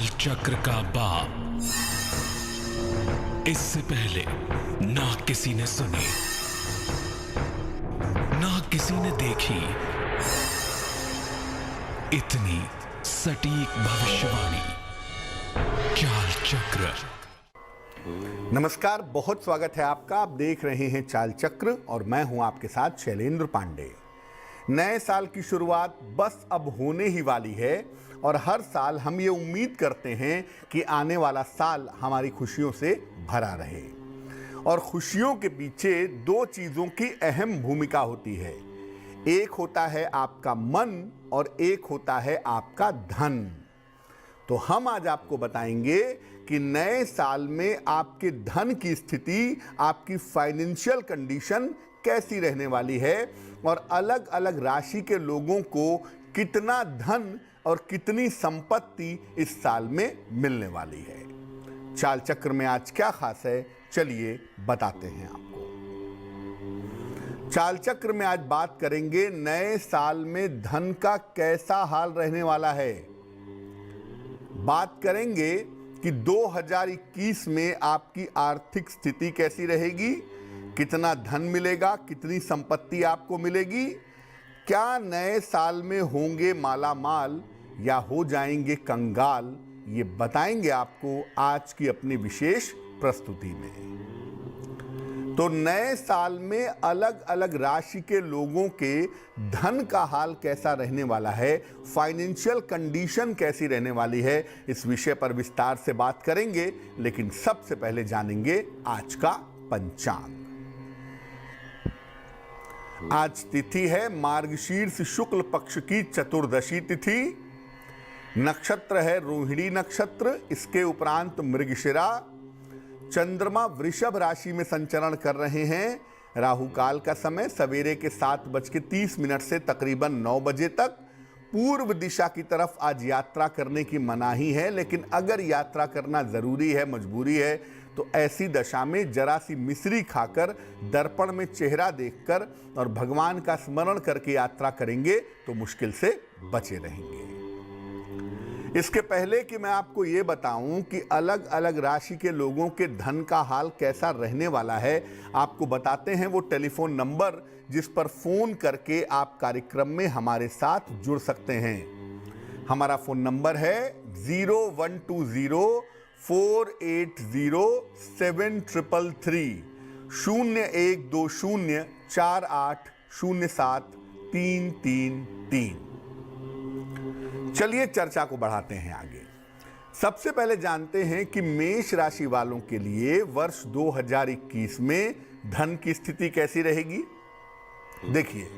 चाल चक्र का बाप। इससे पहले ना किसी ने सुनी, ना किसी ने देखी इतनी सटीक भविष्यवाणी। चाल चक्र। नमस्कार, बहुत स्वागत है आपका। आप देख रहे हैं चाल चक्र और मैं हूं आपके साथ शैलेंद्र पांडे। नए साल की शुरुआत बस अब होने ही वाली है और हर साल हम ये उम्मीद करते हैं कि आने वाला साल हमारी खुशियों से भरा रहे। और खुशियों के पीछे दो चीज़ों की अहम भूमिका होती है। एक होता है आपका मन और एक होता है आपका धन। तो हम आज आपको बताएंगे कि नए साल में आपके धन की स्थिति, आपकी फाइनेंशियल कंडीशन कैसी रहने वाली है और अलग अलग राशि के लोगों को कितना धन और कितनी संपत्ति इस साल में मिलने वाली है। चाल चक्र में आज क्या खास है, चलिए बताते हैं आपको। चाल चक्र में आज बात करेंगे नए साल में धन का कैसा हाल रहने वाला है। बात करेंगे कि 2021 में आपकी आर्थिक स्थिति कैसी रहेगी, कितना धन मिलेगा, कितनी संपत्ति आपको मिलेगी, क्या नए साल में होंगे मालामाल या हो जाएंगे कंगाल, ये बताएंगे आपको आज की अपनी विशेष प्रस्तुति में। तो नए साल में अलग अलग राशि के लोगों के धन का हाल कैसा रहने वाला है, फाइनेंशियल कंडीशन कैसी रहने वाली है, इस विषय पर विस्तार से बात करेंगे। लेकिन सबसे पहले जानेंगे आज का पंचांग। आज तिथि है मार्गशीर्ष शुक्ल पक्ष की चतुर्दशी तिथि। नक्षत्र है रोहिणी नक्षत्र, इसके उपरांत मृगशिरा। चंद्रमा वृषभ राशि में संचरण कर रहे हैं। राहु काल का समय सवेरे के 7:30 से तकरीबन 9 बजे तक। पूर्व दिशा की तरफ आज यात्रा करने की मनाही है, लेकिन अगर यात्रा करना जरूरी है, मजबूरी है, तो ऐसी दशा में जरा सी मिश्री खाकर, दर्पण में चेहरा देखकर और भगवान का स्मरण करके यात्रा करेंगे तो मुश्किल से बचे रहेंगे। इसके पहले कि मैं आपको ये बताऊं कि अलग अलग राशि के लोगों के धन का हाल कैसा रहने वाला है, आपको बताते हैं वो टेलीफोन नंबर जिस पर फोन करके आप कार्यक्रम में हमारे साथ जुड़ सकते हैं। हमारा फोन नंबर है 0120480733 0120480733। चलिए चर्चा को बढ़ाते हैं आगे। सबसे पहले जानते हैं कि मेष राशि वालों के लिए वर्ष 2021 में धन की स्थिति कैसी रहेगी। देखिए,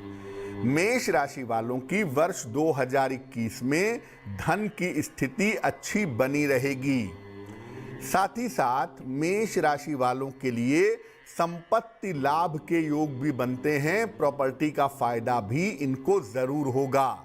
मेष राशि वालों की वर्ष 2021 में धन की स्थिति अच्छी बनी रहेगी। साथ ही साथ मेष राशि वालों के लिए संपत्ति लाभ के योग भी बनते हैं। प्रॉपर्टी का फायदा भी इनको जरूर होगा।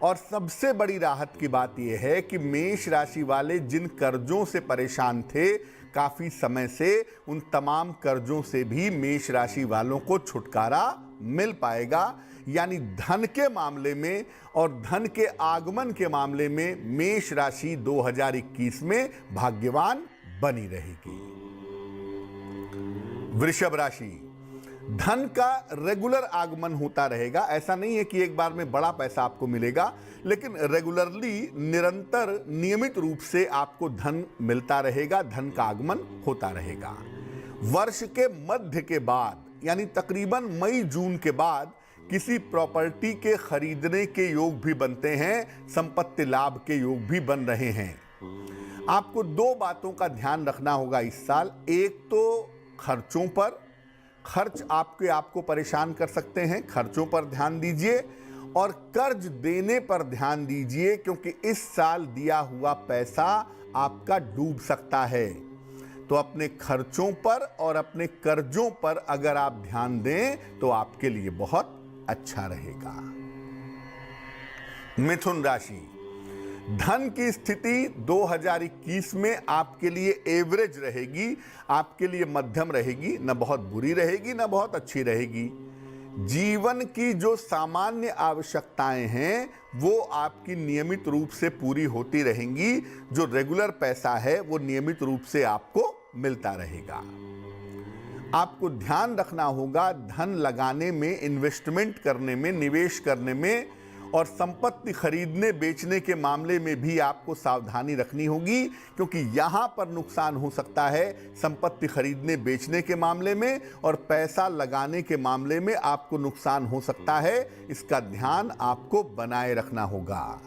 और सबसे बड़ी राहत की बात यह है कि मेष राशि वाले जिन कर्जों से परेशान थे काफी समय से, उन तमाम कर्जों से भी मेष राशि वालों को छुटकारा मिल पाएगा। यानी धन के मामले में और धन के आगमन के मामले में मेष राशि 2021 में भाग्यवान बनी रहेगी। वृषभ राशि, धन का रेगुलर आगमन होता रहेगा। ऐसा नहीं है कि एक बार में बड़ा पैसा आपको मिलेगा, लेकिन रेगुलरली, निरंतर, नियमित रूप से आपको धन मिलता रहेगा, धन का आगमन होता रहेगा। वर्ष के मध्य के बाद, यानी तकरीबन मई जून के बाद, किसी प्रॉपर्टी के खरीदने के योग भी बनते हैं, संपत्ति लाभ के योग भी बन रहे हैं। आपको दो बातों का ध्यान रखना होगा इस साल। एक तो खर्चों पर, खर्च आपको परेशान कर सकते हैं, खर्चों पर ध्यान दीजिए। और कर्ज देने पर ध्यान दीजिए, क्योंकि इस साल दिया हुआ पैसा आपका डूब सकता है। तो अपने खर्चों पर और अपने कर्जों पर अगर आप ध्यान दें तो आपके लिए बहुत अच्छा रहेगा। मिथुन राशि, धन की स्थिति 2021 में आपके लिए एवरेज रहेगी, आपके लिए मध्यम रहेगी, न बहुत बुरी रहेगी न बहुत अच्छी रहेगी। जीवन की जो सामान्य आवश्यकताएं हैं वो आपकी नियमित रूप से पूरी होती रहेंगी। जो रेगुलर पैसा है वो नियमित रूप से आपको मिलता रहेगा। आपको ध्यान रखना होगा धन लगाने में, इन्वेस्टमेंट करने में, निवेश करने में और संपत्ति खरीदने बेचने के मामले में भी आपको सावधानी रखनी होगी, क्योंकि यहां पर नुकसान हो सकता है संपत्ति खरीदने बेचने के मामले में, और पैसा लगाने के मामले में आपको नुकसान हो सकता है। इसका ध्यान आपको बनाए रखना होगा।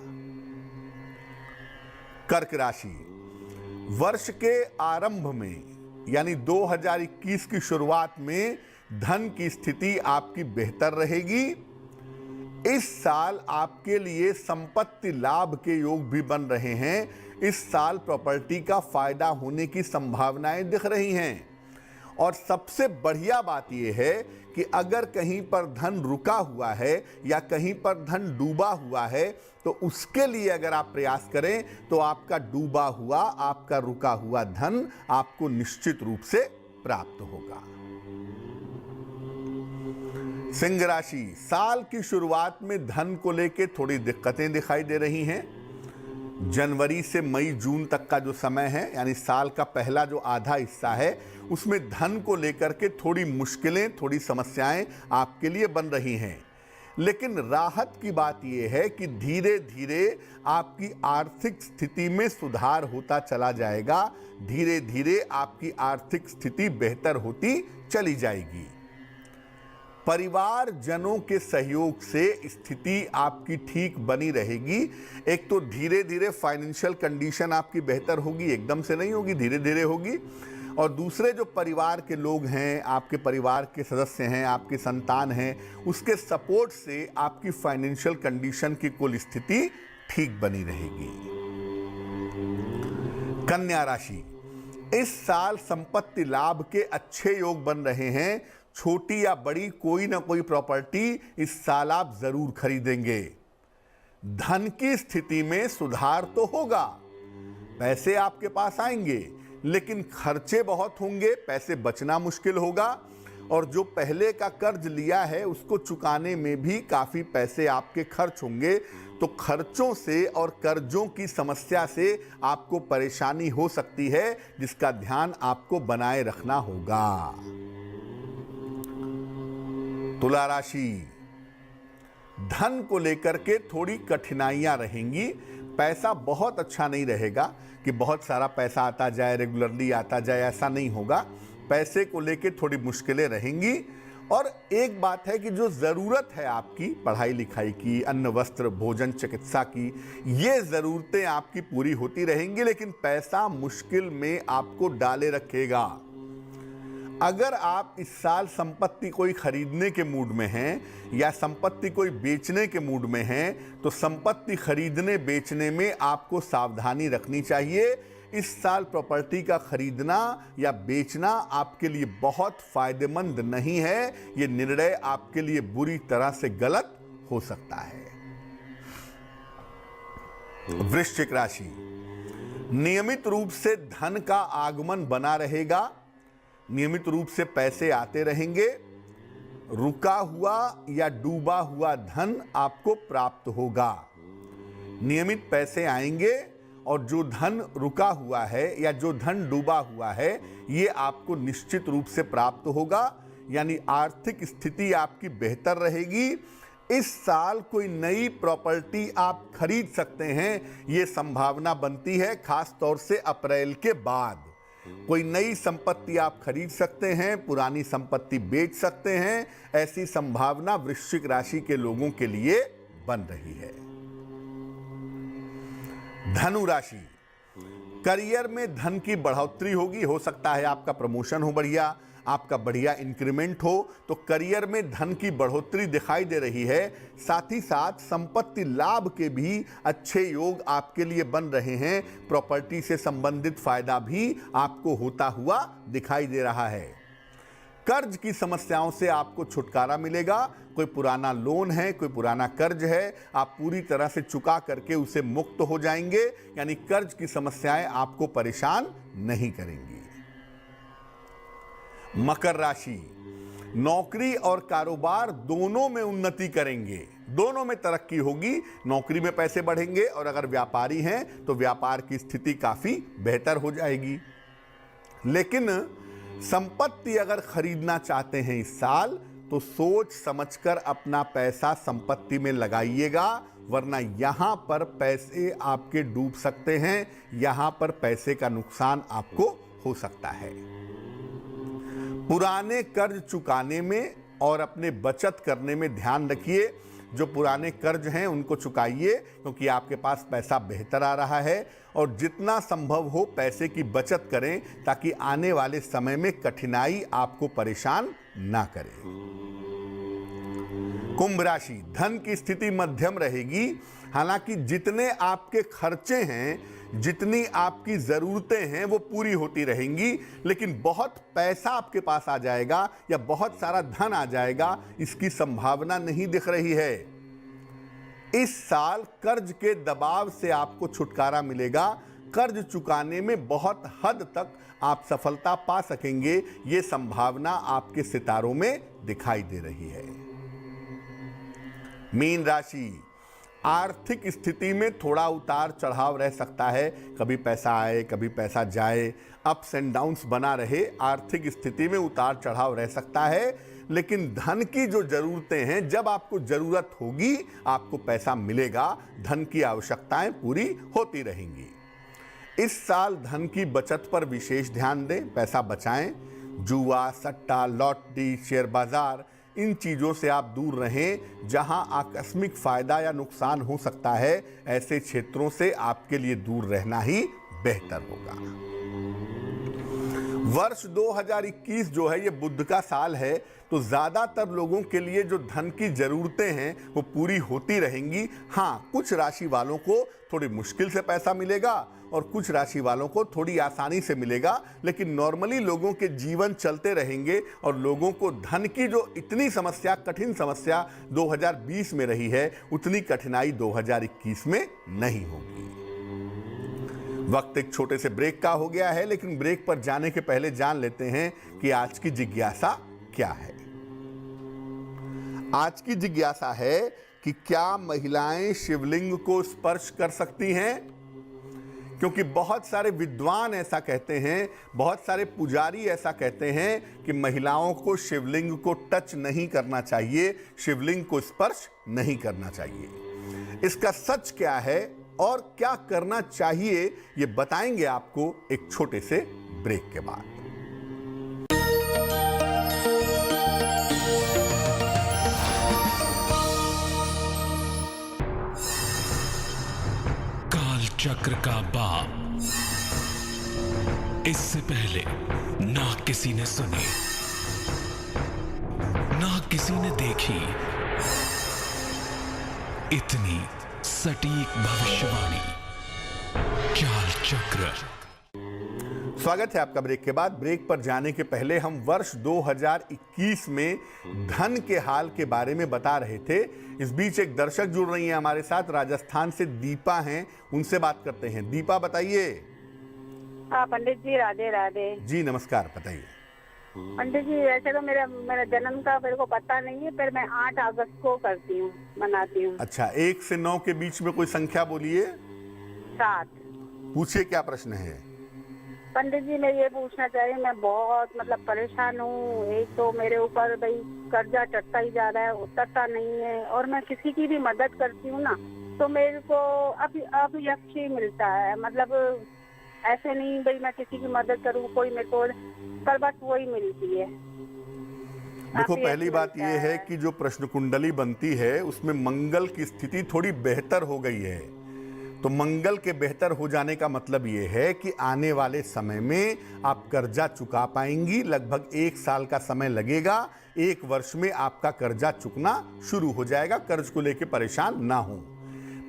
कर्क राशि, वर्ष के आरंभ में यानी 2021 की शुरुआत में धन की स्थिति आपकी बेहतर रहेगी। इस साल आपके लिए संपत्ति लाभ के योग भी बन रहे हैं। इस साल प्रॉपर्टी का फायदा होने की संभावनाएं दिख रही हैं। और सबसे बढ़िया बात यह है कि अगर कहीं पर धन रुका हुआ है या कहीं पर धन डूबा हुआ है तो उसके लिए अगर आप प्रयास करें तो आपका डूबा हुआ, आपका रुका हुआ धन आपको निश्चित रूप से प्राप्त होगा। सिंह राशि, साल की शुरुआत में धन को लेकर थोड़ी दिक्कतें दिखाई दे रही हैं। जनवरी से मई जून तक का जो समय है यानी साल का पहला जो आधा हिस्सा है उसमें धन को लेकर के थोड़ी मुश्किलें, थोड़ी समस्याएं आपके लिए बन रही हैं। लेकिन राहत की बात यह है कि धीरे धीरे आपकी आर्थिक स्थिति में सुधार होता चला जाएगा। धीरे धीरे आपकी आर्थिक स्थिति बेहतर होती चली जाएगी। परिवार जनों के सहयोग से स्थिति आपकी ठीक बनी रहेगी। एक तो धीरे धीरे फाइनेंशियल कंडीशन आपकी बेहतर होगी, एकदम से नहीं होगी, धीरे धीरे होगी। और दूसरे जो परिवार के लोग हैं, आपके परिवार के सदस्य हैं, आपकी संतान हैं, उसके सपोर्ट से आपकी फाइनेंशियल कंडीशन की कुल स्थिति ठीक बनी रहेगी। कन्या राशि, इस साल संपत्ति लाभ के अच्छे योग बन रहे हैं। छोटी या बड़ी कोई ना कोई प्रॉपर्टी इस साल आप जरूर खरीदेंगे। धन की स्थिति में सुधार तो होगा, पैसे आपके पास आएंगे, लेकिन खर्चे बहुत होंगे, पैसे बचना मुश्किल होगा। और जो पहले का कर्ज लिया है उसको चुकाने में भी काफी पैसे आपके खर्च होंगे। तो खर्चों से और कर्जों की समस्या से आपको परेशानी हो सकती है, जिसका ध्यान आपको बनाए रखना होगा। तुला राशि, धन को लेकर के थोड़ी कठिनाइयां रहेंगी। पैसा बहुत अच्छा नहीं रहेगा कि बहुत सारा पैसा आता जाए, रेगुलरली आता जाए, ऐसा नहीं होगा। पैसे को लेके थोड़ी मुश्किलें रहेंगी। और एक बात है कि जो ज़रूरत है आपकी पढ़ाई लिखाई की, अन्न वस्त्र भोजन चिकित्सा की, ये ज़रूरतें आपकी पूरी होती रहेंगी, लेकिन पैसा मुश्किल में आपको डाले रखेगा। अगर आप इस साल संपत्ति कोई खरीदने के मूड में हैं या संपत्ति कोई बेचने के मूड में हैं तो संपत्ति खरीदने बेचने में आपको सावधानी रखनी चाहिए। इस साल प्रॉपर्टी का खरीदना या बेचना आपके लिए बहुत फायदेमंद नहीं है। यह निर्णय आपके लिए बुरी तरह से गलत हो सकता है। वृश्चिक राशि, नियमित रूप से धन का आगमन बना रहेगा। नियमित रूप से पैसे आते रहेंगे। रुका हुआ या डूबा हुआ धन आपको प्राप्त होगा। नियमित पैसे आएंगे और जो धन रुका हुआ है या जो धन डूबा हुआ है ये आपको निश्चित रूप से प्राप्त होगा। यानी आर्थिक स्थिति आपकी बेहतर रहेगी। इस साल कोई नई प्रॉपर्टी आप खरीद सकते हैं, ये संभावना बनती है। खास तौर से अप्रैल के बाद कोई नई संपत्ति आप खरीद सकते हैं, पुरानी संपत्ति बेच सकते हैं। ऐसी संभावना वृश्चिक राशि के लोगों के लिए बन रही है। धनु राशि, करियर में धन की बढ़ोतरी होगी। हो सकता है आपका प्रमोशन हो बढ़िया, आपका बढ़िया इंक्रीमेंट हो, तो करियर में धन की बढ़ोतरी दिखाई दे रही है। साथ ही साथ संपत्ति लाभ के भी अच्छे योग आपके लिए बन रहे हैं। प्रॉपर्टी से संबंधित फायदा भी आपको होता हुआ दिखाई दे रहा है। कर्ज की समस्याओं से आपको छुटकारा मिलेगा। कोई पुराना लोन है, कोई पुराना कर्ज है, आप पूरी तरह से चुका करके उसे मुक्त हो जाएंगे। यानी कर्ज की समस्याएं आपको परेशान नहीं करेंगी। मकर राशि, नौकरी और कारोबार दोनों में उन्नति करेंगे, दोनों में तरक्की होगी। नौकरी में पैसे बढ़ेंगे और अगर व्यापारी हैं तो व्यापार की स्थिति काफी बेहतर हो जाएगी। लेकिन संपत्ति अगर खरीदना चाहते हैं इस साल तो सोच समझकर अपना पैसा संपत्ति में लगाइएगा, वरना यहां पर पैसे आपके डूब सकते हैं, यहां पर पैसे का नुकसान आपको हो सकता है। पुराने कर्ज चुकाने में और अपने बचत करने में ध्यान रखिए। जो पुराने कर्ज हैं उनको चुकाइए, क्योंकि आपके पास पैसा बेहतर आ रहा है। और जितना संभव हो पैसे की बचत करें, ताकि आने वाले समय में कठिनाई आपको परेशान ना करे। कुंभ राशि, धन की स्थिति मध्यम रहेगी। हालांकि जितने आपके खर्चे हैं, जितनी आपकी जरूरतें हैं वो पूरी होती रहेंगी, लेकिन बहुत पैसा आपके पास आ जाएगा या बहुत सारा धन आ जाएगा, इसकी संभावना नहीं दिख रही है। इस साल कर्ज के दबाव से आपको छुटकारा मिलेगा। कर्ज चुकाने में बहुत हद तक आप सफलता पा सकेंगे, ये संभावना आपके सितारों में दिखाई दे रही है। मीन राशि, आर्थिक स्थिति में थोड़ा उतार चढ़ाव रह सकता है। कभी पैसा आए, कभी पैसा जाए, अप्स एंड डाउन्स बना रहे। आर्थिक स्थिति में उतार चढ़ाव रह सकता है, लेकिन धन की जो जरूरतें हैं, जब आपको जरूरत होगी आपको पैसा मिलेगा। धन की आवश्यकताएं पूरी होती रहेंगी। इस साल धन की बचत पर विशेष ध्यान दें, पैसा बचाएं। जुआ, सट्टा, लॉटरी, शेयर बाजार, इन चीजों से आप दूर रहें। जहां आकस्मिक फायदा या नुकसान हो सकता है, ऐसे क्षेत्रों से आपके लिए दूर रहना ही बेहतर होगा। वर्ष 2021 जो है ये बुध का साल है, तो ज्यादातर लोगों के लिए जो धन की जरूरतें हैं वो पूरी होती रहेंगी। हाँ, कुछ राशि वालों को थोड़ी मुश्किल से पैसा मिलेगा और कुछ राशि वालों को थोड़ी आसानी से मिलेगा, लेकिन नॉर्मली लोगों के जीवन चलते रहेंगे और लोगों को धन की जो इतनी समस्या, कठिन समस्या 2020 में रही है, उतनी कठिनाई 2021 में नहीं होगी। वक्त एक छोटे से ब्रेक का हो गया है, लेकिन ब्रेक पर जाने के पहले जान लेते हैं कि आज की जिज्ञासा क्या है। आज की जिज्ञासा है कि क्या महिलाएं शिवलिंग को स्पर्श कर सकती हैं? क्योंकि बहुत सारे विद्वान ऐसा कहते हैं, बहुत सारे पुजारी ऐसा कहते हैं कि महिलाओं को शिवलिंग को टच नहीं करना चाहिए, शिवलिंग को स्पर्श नहीं करना चाहिए। इसका सच क्या है और क्या करना चाहिए, ये बताएंगे आपको एक छोटे से ब्रेक के बाद। काल चक्र का बाप, इससे पहले ना किसी ने सुनी, ना किसी ने देखी इतनी सटीक भविष्यवाणी। चाल चक्र। स्वागत है आपका ब्रेक के बाद। ब्रेक पर जाने के पहले हम वर्ष 2021 में धन के हाल के बारे में बता रहे थे। इस बीच एक दर्शक जुड़ रही हैं हमारे साथ, राजस्थान से दीपा हैं, उनसे बात करते हैं। दीपा बताइए। हाँ पंडित जी, राधे राधे। जी नमस्कार, बताइए। पंडित जी, वैसे तो मेरा जन्म का मेरे को पता नहीं है, पर मैं 8 अगस्त को करती हूँ, मनाती हूँ। अच्छा, 1 से 9 के बीच में कोई संख्या बोलिए। 7। पूछिए क्या प्रश्न है। पंडित जी, मैं ये पूछना चाह रही हूँ, मैं बहुत परेशान हूँ। एक तो मेरे ऊपर भाई कर्जा चढ़ता ही जा रहा है, उतरता नहीं है, और मैं किसी की भी मदद करती हूँ ना तो मेरे को अब यक्ष ही मिलता है। ऐसे नहीं भाई मैं किसी की मदद करूँ, कोई मेरे को पर बस वही मिलती है। देखो, पहली बात यह है कि जो प्रश्न कुंडली बनती है उसमें मंगल की स्थिति थोड़ी बेहतर हो गई है। तो मंगल के बेहतर हो जाने का मतलब ये है कि आने वाले समय में आप कर्जा चुका पाएंगी। लगभग 1 साल का समय लगेगा। 1 वर्ष में आपका कर्जा चुकना शुरू हो जाएगा। कर्ज को लेकर परेशान ना हो।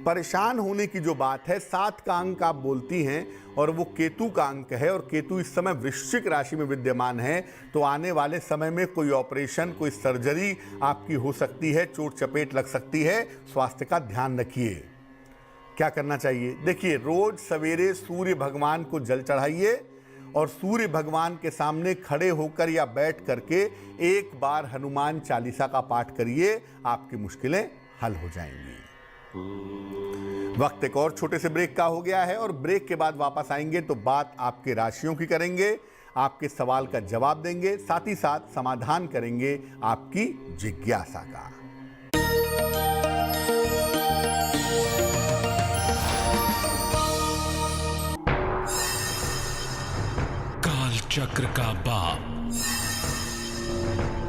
परेशान होने की जो बात है, 7 का अंक आप बोलती हैं और वो केतु का अंक है, और केतु इस समय वृश्चिक राशि में विद्यमान है। तो आने वाले समय में कोई ऑपरेशन, कोई सर्जरी आपकी हो सकती है, चोट चपेट लग सकती है। स्वास्थ्य का ध्यान रखिए। क्या करना चाहिए? देखिए, रोज सवेरे सूर्य भगवान को जल चढ़ाइए और सूर्य भगवान के सामने खड़े होकर या बैठ करके एक बार हनुमान चालीसा का पाठ करिए, आपकी मुश्किलें हल हो जाएंगी। वक्त एक और छोटे से ब्रेक का हो गया है और ब्रेक के बाद वापस आएंगे तो बात आपके राशियों की करेंगे, आपके सवाल का जवाब देंगे, साथ ही साथ समाधान करेंगे आपकी जिज्ञासा का। काल चक्र का बाप,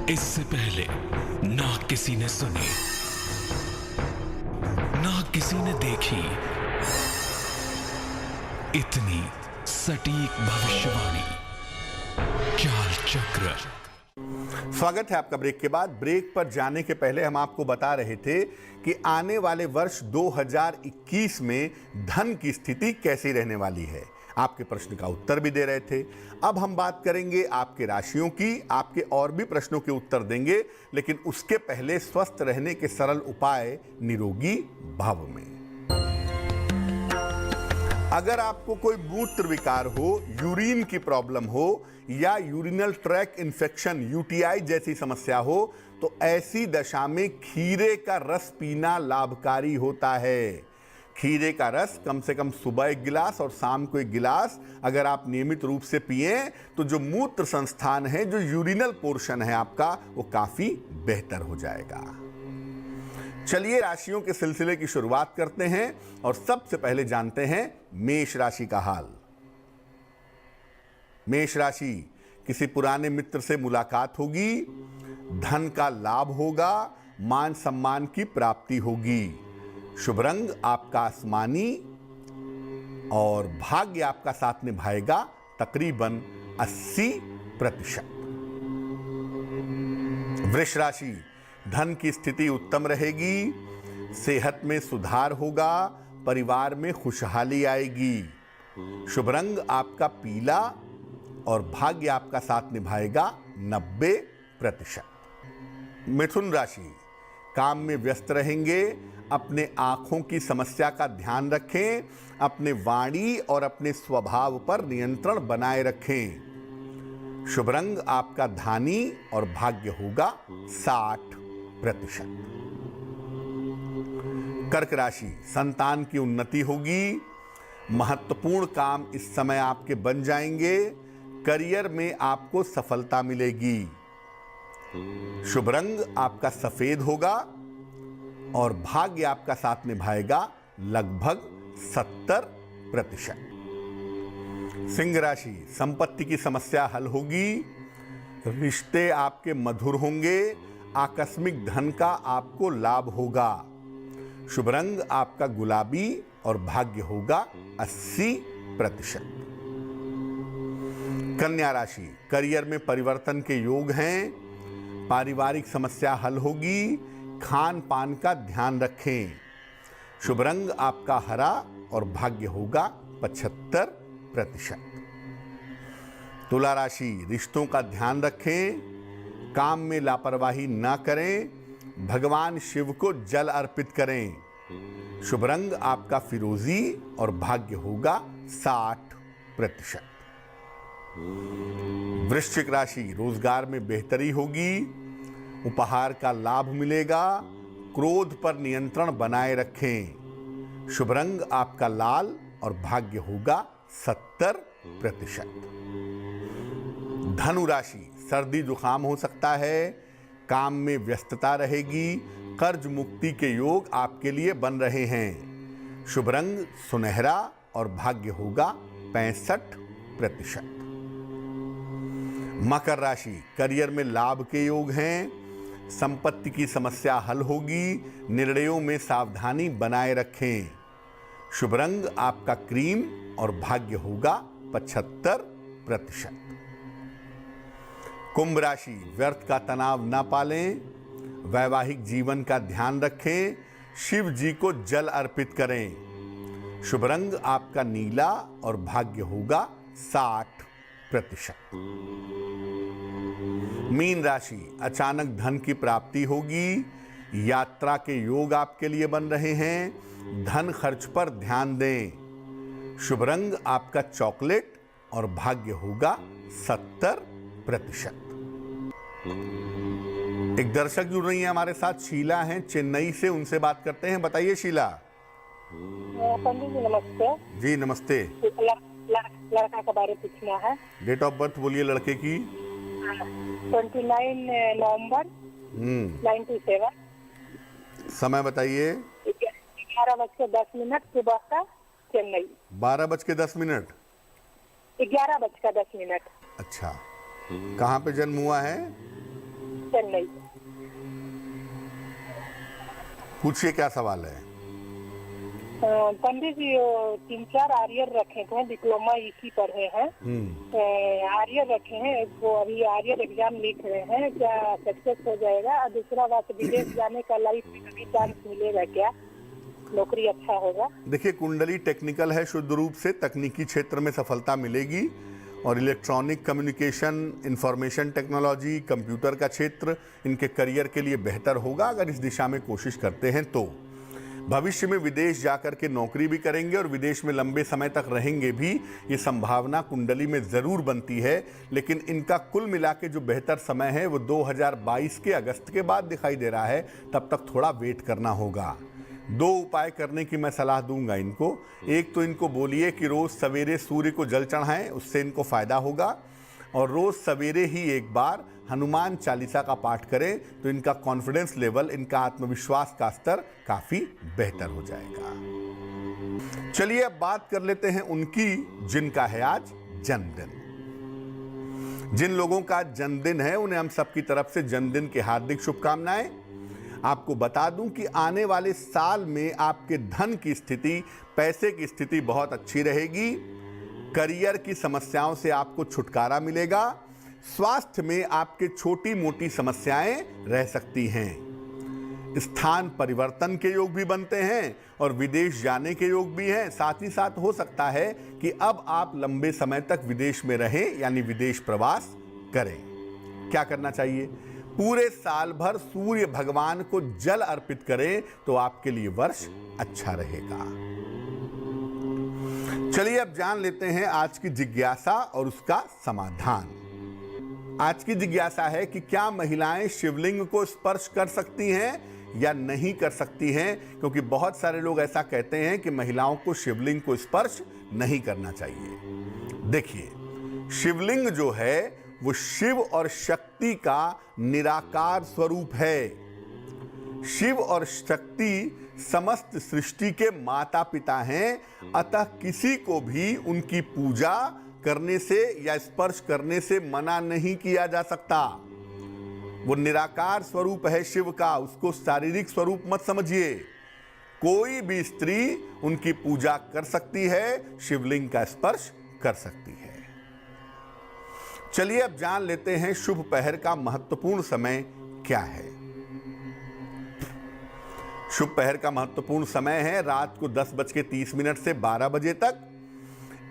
इससे पहले ना किसी ने सुनी ना किसी ने देखी इतनी सटीक भविष्यवाणी। चाल चक्र। स्वागत है आपका ब्रेक के बाद। ब्रेक पर जाने के पहले हम आपको बता रहे थे कि आने वाले वर्ष 2021 में धन की स्थिति कैसी रहने वाली है। आपके प्रश्न का उत्तर भी दे रहे थे। अब हम बात करेंगे आपके राशियों की, आपके और भी प्रश्नों के उत्तर देंगे, लेकिन उसके पहले स्वस्थ रहने के सरल उपाय निरोगी भव में। अगर आपको कोई मूत्र विकार हो, यूरिन की प्रॉब्लम हो या यूरिनल ट्रैक इन्फेक्शन यूटीआई जैसी समस्या हो तो ऐसी दशा में खीरे का रस पीना लाभकारी होता है। खीरे का रस कम से कम सुबह 1 गिलास और शाम को 1 गिलास अगर आप नियमित रूप से पिए तो जो मूत्र संस्थान है, जो यूरिनल पोर्शन है आपका, वो काफी बेहतर हो जाएगा। चलिए राशियों के सिलसिले की शुरुआत करते हैं और सबसे पहले जानते हैं मेष राशि का हाल। मेष राशि, किसी पुराने मित्र से मुलाकात होगी, धन का लाभ होगा, मान सम्मान की प्राप्ति होगी। शुभ रंग आपका आसमानी और भाग्य आपका साथ निभाएगा तकरीबन 80%। वृष राशि, धन की स्थिति उत्तम रहेगी, सेहत में सुधार होगा, परिवार में खुशहाली आएगी। शुभ रंग आपका पीला और भाग्य आपका साथ निभाएगा 90%। मिथुन राशि, काम में व्यस्त रहेंगे, अपने आंखों की समस्या का ध्यान रखें, अपने वाणी और अपने स्वभाव पर नियंत्रण बनाए रखें। शुभ रंग आपका धानी और भाग्य होगा 60%। कर्क राशि, संतान की उन्नति होगी, महत्वपूर्ण काम इस समय आपके बन जाएंगे, करियर में आपको सफलता मिलेगी। शुभ रंग आपका सफेद होगा और भाग्य आपका साथ निभाएगा लगभग 70%। सिंह राशि, संपत्ति की समस्या हल होगी, रिश्ते आपके मधुर होंगे, आकस्मिक धन का आपको लाभ होगा। शुभ रंग आपका गुलाबी और भाग्य होगा 80%। कन्या राशि, करियर में परिवर्तन के योग हैं, पारिवारिक समस्या हल होगी, खान पान का ध्यान रखें। शुभ रंग आपका हरा और भाग्य होगा 75%। तुला राशि, रिश्तों का ध्यान रखें, काम में लापरवाही ना करें, भगवान शिव को जल अर्पित करें। शुभ रंग आपका फिरोजी और भाग्य होगा 60%। वृश्चिक राशि, रोजगार में बेहतरी होगी, उपहार का लाभ मिलेगा, क्रोध पर नियंत्रण बनाए रखें। शुभ रंग आपका लाल और भाग्य होगा 70%। धनु राशि, सर्दी जुकाम हो सकता है, काम में व्यस्तता रहेगी, कर्ज मुक्ति के योग आपके लिए बन रहे हैं। शुभ रंग सुनहरा और भाग्य होगा 65%। मकर राशि, करियर में लाभ के योग हैं, संपत्ति की समस्या हल होगी, निर्णयों में सावधानी बनाए रखें। शुभ रंग आपका क्रीम और भाग्य होगा 75%। कुंभ राशि, व्यर्थ का तनाव ना पालें, वैवाहिक जीवन का ध्यान रखें, शिव जी को जल अर्पित करें। शुभ रंग आपका नीला और भाग्य होगा 60%। मीन राशि, अचानक धन की प्राप्ति होगी, यात्रा के योग आपके लिए बन रहे हैं, धन खर्च पर ध्यान दें। शुभ रंग आपका चॉकलेट और भाग्य होगा 70%। एक दर्शक जुड़ रही है हमारे साथ, शीला हैं चेन्नई से, उनसे बात करते हैं। बताइए शीला। पंडित जी नमस्ते। जी नमस्ते। लड़का के बारे पूछना है। डेट ऑफ बर्थ बोलिए लड़के की। 29 नवंबर 97। समय बताइए। 11:10 सुबह का, चेन्नई। 12:10। 11:10। अच्छा, कहाँ पे जन्म हुआ है? चेन्नई। पूछिए क्या सवाल है। पंडित जी 3-4 आर्यर रखे थे, डिप्लोमा इसी पढ़े हैं। आर्यर रखे हैं, वो अभी आर्यर एग्जाम लिख रहे हैं, क्या सक्सेस हो जाएगा? और दूसरा बात, विदेश जाने का लाइफ में कभी चांस मिलेगा क्या? नौकरी अच्छा होगा? देखिए, कुंडली टेक्निकल है, शुद्ध रूप से तकनीकी क्षेत्र में सफलता मिलेगी और electronic communication, information technology, computer का क्षेत्र इनके करियर के लिए बेहतर होगा अगर इस दिशा में कोशिश करते हैं तो। भविष्य में विदेश जाकर के नौकरी भी करेंगे और विदेश में लंबे समय तक रहेंगे भी, ये संभावना कुंडली में ज़रूर बनती है। लेकिन इनका कुल मिला के जो बेहतर समय है वो 2022 के अगस्त के बाद दिखाई दे रहा है, तब तक थोड़ा वेट करना होगा। 2 उपाय करने की मैं सलाह दूंगा इनको। एक तो इनको बोलिए कि रोज़ सवेरे सूर्य को जल चढ़ाएं, उससे इनको फ़ायदा होगा। और रोज़ सवेरे ही एक बार हनुमान चालीसा का पाठ करें तो इनका कॉन्फिडेंस लेवल, इनका आत्मविश्वास का स्तर काफ़ी बेहतर हो जाएगा। चलिए अब बात कर लेते हैं उनकी जिनका है आज जन्मदिन। जिन लोगों का जन्मदिन है उन्हें हम सबकी तरफ से जन्मदिन की हार्दिक शुभकामनाएं। आपको बता दूं कि आने वाले साल में आपके धन की स्थिति, पैसे की स्थिति बहुत अच्छी रहेगी। करियर की समस्याओं से आपको छुटकारा मिलेगा। स्वास्थ्य में आपके छोटी मोटी समस्याएं रह सकती हैं। स्थान परिवर्तन के योग भी बनते हैं और विदेश जाने के योग भी हैं। साथ ही साथ हो सकता है कि अब आप लंबे समय तक विदेश में रहें, यानी विदेश प्रवास करें। क्या करना चाहिए? पूरे साल भर सूर्य भगवान को जल अर्पित करें तो आपके लिए वर्ष अच्छा रहेगा। चलिए अब जान लेते हैं आज की जिज्ञासा और उसका समाधान। आज की जिज्ञासा है कि क्या महिलाएं शिवलिंग को स्पर्श कर सकती हैं या नहीं कर सकती हैं, क्योंकि बहुत सारे लोग ऐसा कहते हैं कि महिलाओं को शिवलिंग को स्पर्श नहीं करना चाहिए। देखिए, शिवलिंग जो है वो शिव और शक्ति का निराकार स्वरूप है। शिव और शक्ति समस्त सृष्टि के माता पिता हैं, अतः किसी को भी उनकी पूजा करने से या स्पर्श करने से मना नहीं किया जा सकता। वो निराकार स्वरूप है शिव का, उसको शारीरिक स्वरूप मत समझिए। कोई भी स्त्री उनकी पूजा कर सकती है, शिवलिंग का स्पर्श कर सकती है। चलिए अब जान लेते हैं शुभ पहर का महत्वपूर्ण समय क्या है। शुभ पहर का महत्वपूर्ण समय है रात को 10:30 से 12 बजे तक।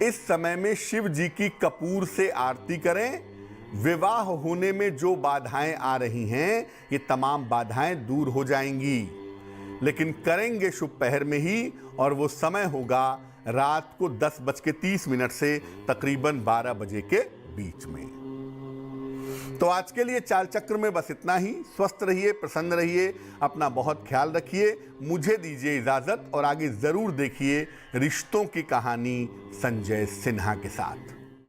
इस समय में शिव जी की कपूर से आरती करें। विवाह होने में जो बाधाएं आ रही हैं, ये तमाम बाधाएं दूर हो जाएंगी, लेकिन करेंगे शुभ पहर में ही, और वो समय होगा रात को 10:30 से तकरीबन 12 बजे के बीच में। तो आज के लिए चाल चक्र में बस इतना ही। स्वस्थ रहिए, प्रसन्न रहिए, अपना बहुत ख्याल रखिए। मुझे दीजिए इजाजत और आगे जरूर देखिए रिश्तों की कहानी संजय सिन्हा के साथ।